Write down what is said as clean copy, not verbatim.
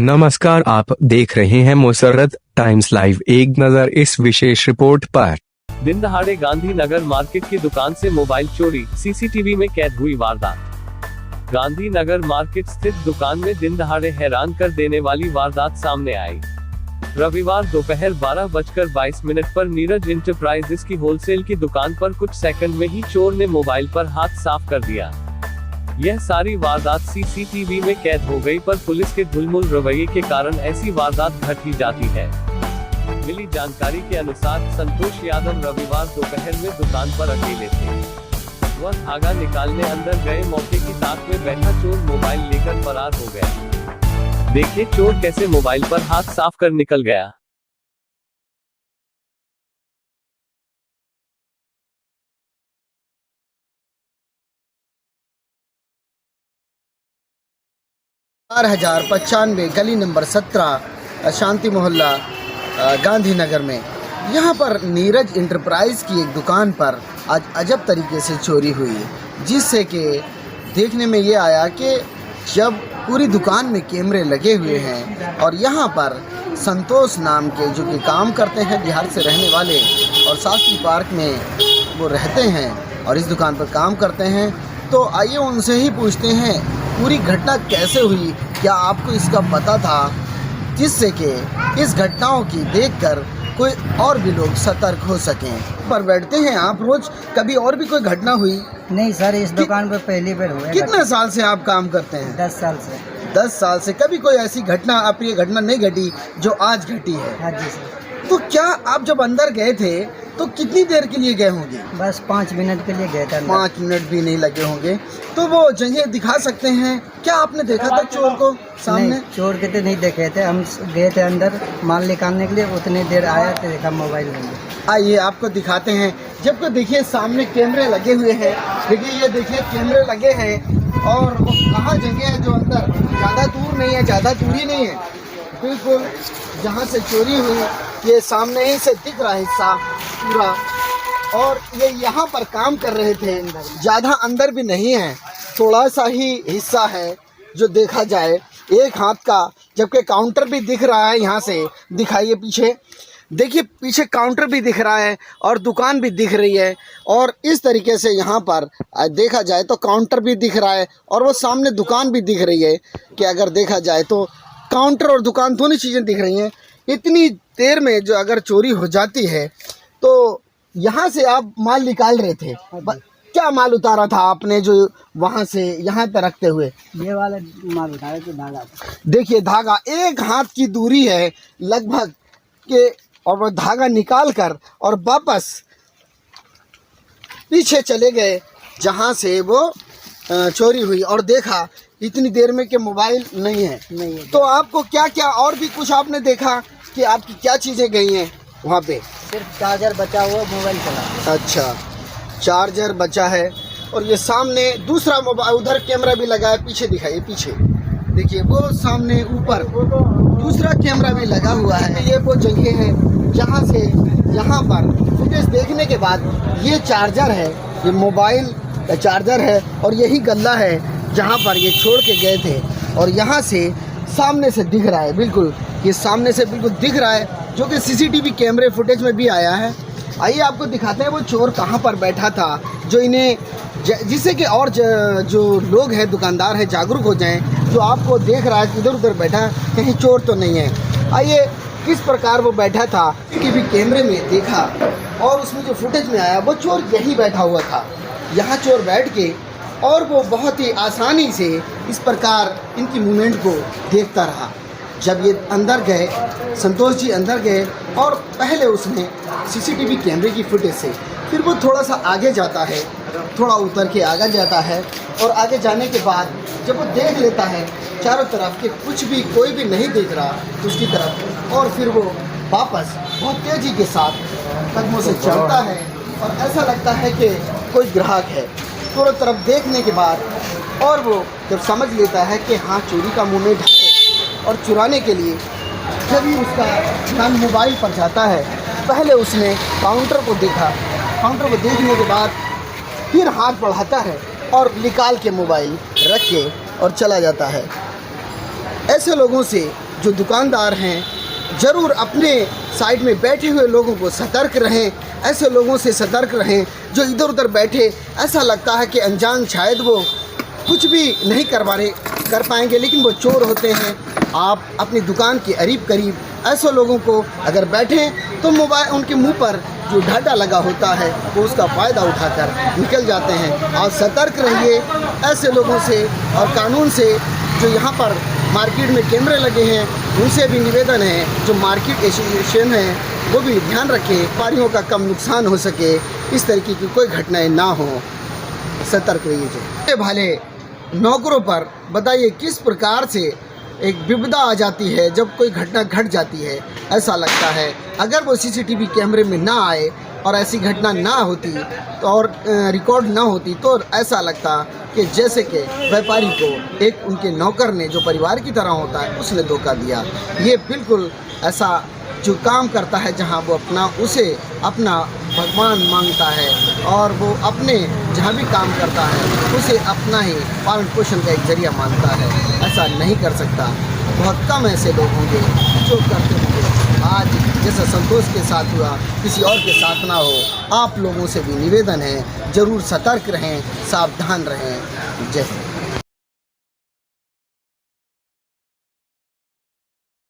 नमस्कार, आप देख रहे हैं मुसर्रत टाइम्स लाइव। एक नजर इस विशेष रिपोर्ट पर। दिन दहाड़े गांधीनगर मार्केट की दुकान से मोबाइल चोरी, सीसीटीवी में कैद हुई वारदात। गांधीनगर मार्केट स्थित दुकान में दिन दहाड़े हैरान कर देने वाली वारदात सामने आई। रविवार दोपहर 12:22 पर नीरज इंटरप्राइजेस की होलसेल की दुकान पर कुछ सेकंड में ही चोर ने मोबाइल पर हाथ साफ कर दिया। यह सारी वारदात सीसीटीवी में कैद हो गई, पर पुलिस के ढुलमुल रवैये के कारण ऐसी वारदात घट ही जाती है। मिली जानकारी के अनुसार संतोष यादव रविवार दोपहर में दुकान पर अकेले थे। वह धागा निकालने अंदर गए, मौके की ताक में बैठा चोर मोबाइल लेकर फरार हो गया। देखिए चोर कैसे मोबाइल पर हाथ साफ कर निकल गया। गली नंबर 17 शांति मोहल्ला गांधीनगर में यहाँ पर नीरज इंटरप्राइज की एक दुकान पर आज अजब तरीके से चोरी हुई, जिससे कि देखने में ये आया कि जब पूरी दुकान में कैमरे लगे हुए हैं और यहाँ पर संतोष नाम के जो कि काम करते हैं, बिहार से रहने वाले और शास्त्री पार्क में वो रहते हैं और इस दुकान पर काम करते हैं, तो आइए उनसे ही पूछते हैं पूरी घटना कैसे हुई, क्या आपको इसका पता था, जिससे कि इस घटनाओं की देखकर कोई और भी लोग सतर्क हो सकें। पर बैठते हैं आप रोज, कभी और भी कोई घटना हुई? नहीं सर, इस दुकान पर पहली बार हुआ है। कितने साल से आप काम करते हैं? 10 साल से। 10 साल से कभी कोई ऐसी घटना, अप्रिय घटना नहीं घटी जो आज घटी है? हाँ जी सर। तो क्या आप जब अंदर गए थे तो कितनी देर के लिए गए होंगे? बस 5 मिनट के लिए गए थे। 5 मिनट भी नहीं लगे होंगे। तो वो जगह दिखा सकते हैं क्या? आपने देखा था चोर को सामने? नहीं, चोर के तो नहीं देखे थे, हम गए थे अंदर माल निकालने के लिए, उतनी देर आया तो देखा मोबाइल में। आइए आपको दिखाते हैं। जब को देखिए सामने कैमरे लगे हुए हैं, देखिए ये देखिए कैमरे लगे हैं और वो कहाँ जगह है जो अंदर, ज़्यादा दूर नहीं है, ज़्यादा दूरी नहीं है, बिल्कुल जहाँ से चोरी हुई ये सामने ही से दिख रहा है हिस्सा पूरा। और ये यहाँ पर काम कर रहे थे, ज़्यादा अंदर भी नहीं है, थोड़ा सा ही हिस्सा है जो देखा जाए एक हाथ का, जबकि काउंटर भी दिख रहा है। यहाँ से दिखाइए पीछे, देखिए पीछे काउंटर भी दिख रहा है और दुकान भी दिख रही है। और इस तरीके से यहाँ पर देखा जाए तो काउंटर भी दिख रहा है और वो सामने दुकान भी दिख रही है कि अगर देखा जाए तो काउंटर और दुकान दोनों चीज़ें दिख रही हैं। इतनी देर में जो अगर चोरी हो जाती है तो यहाँ से आप माल निकाल रहे थे, क्या माल उतारा था आपने जो वहाँ से यहाँ तक रखते हुए? ये वाला माल उठाया तो धागा। देखिए धागा एक हाथ की दूरी है लगभग के, और वो धागा निकाल कर और वापस पीछे चले गए जहाँ से वो चोरी हुई। और देखा इतनी देर में कि मोबाइल नहीं है। तो आपको क्या क्या और भी कुछ आपने देखा कि आपकी क्या चीज़ें गई हैं वहाँ पे? सिर्फ चार्जर बचा हुआ, मोबाइल चला। अच्छा, चार्जर बचा है। और ये सामने दूसरा मोबाइल, उधर कैमरा भी लगा है, पीछे दिखाइए, पीछे देखिए वो सामने ऊपर दूसरा कैमरा भी लगा हुआ है। ये वो जगह है जहाँ से यहाँ पर फुटेज देखने के बाद ये चार्जर है, ये मोबाइल का चार्जर है और यही गल्ला है जहाँ पर ये छोड़ के गए थे। और यहाँ से सामने से दिख रहा है, बिल्कुल ये सामने से बिल्कुल दिख रहा है, जो कि सीसीटीवी कैमरे फुटेज में भी आया है। आइए आपको दिखाते हैं वो चोर कहाँ पर बैठा था, जो इन्हें जिससे कि और जो लोग हैं, दुकानदार हैं, जागरूक हो जाएं। जो आपको देख रहा है कि इधर उधर बैठा, कहीं चोर तो नहीं है। आइए किस प्रकार वो बैठा था कि भी कैमरे में देखा और उसमें जो फुटेज में आया वो चोर यही बैठा हुआ था। यहाँ चोर बैठ के और वो बहुत ही आसानी से इस प्रकार इनकी मूवमेंट को देखता रहा। जब ये अंदर गए, संतोष जी अंदर गए और पहले उसने सीसीटीवी कैमरे की फुटेज से, फिर वो थोड़ा सा आगे जाता है, थोड़ा उतर के आगे जाता है और आगे जाने के बाद जब वो देख लेता है चारों तरफ कि कुछ भी कोई भी नहीं देख रहा उसकी तरफ, और फिर वो वापस बहुत तेज़ी के साथ कदमों से चलता है और ऐसा लगता है कि कोई ग्राहक है। दोनों तरफ देखने के बाद और वो जब समझ लेता है कि हाँ चोरी का मूवमेंट है और चुराने के लिए जब ही उसका ध्यान मोबाइल पर जाता है, पहले उसने काउंटर को देखा, काउंटर को देखने के बाद फिर हाथ बढ़ाता है और निकाल के मोबाइल रख के और चला जाता है। ऐसे लोगों से जो दुकानदार हैं ज़रूर अपने साइड में बैठे हुए लोगों को सतर्क रहें, ऐसे लोगों से सतर्क रहें जो इधर उधर बैठे, ऐसा लगता है कि अनजान शायद वो कुछ भी नहीं कर पाएंगे लेकिन वो चोर होते हैं। आप अपनी दुकान के करीब ऐसे लोगों को अगर बैठें तो मोबाइल उनके मुंह पर जो डाटा लगा होता है वो उसका फ़ायदा उठाकर निकल जाते हैं। और सतर्क रहिए ऐसे लोगों से और कानून से। जो यहाँ पर मार्केट में कैमरे लगे हैं उनसे भी निवेदन है, जो मार्केट एसोसिएशन है वो भी ध्यान रखें, व्यापारियों का कम नुकसान हो सके, इस तरीके की कोई घटनाएं ना हो, सतर्क रहिए। भाले नौकरों पर बताइए किस प्रकार से एक विपदा आ जाती है जब कोई घटना घट जाती है। ऐसा लगता है अगर वो सीसीटीवी कैमरे में ना आए और ऐसी घटना ना होती तो और रिकॉर्ड ना होती तो ऐसा लगता कि जैसे कि व्यापारी को एक उनके नौकर ने जो परिवार की तरह होता है उसने धोखा दिया। ये बिल्कुल ऐसा जो काम करता है जहाँ वो अपना भगवान मांगता है और वो अपने जहाँ भी काम करता है उसे अपना ही पालन पोषण का एक जरिया मानता है। ऐसा नहीं कर सकता, बहुत कम ऐसे लोग होंगे जो करते होंगे। आज जैसा संतोष के साथ हुआ किसी और के साथ ना हो। आप लोगों से भी निवेदन है ज़रूर सतर्क रहें, सावधान रहें। जय हिंद।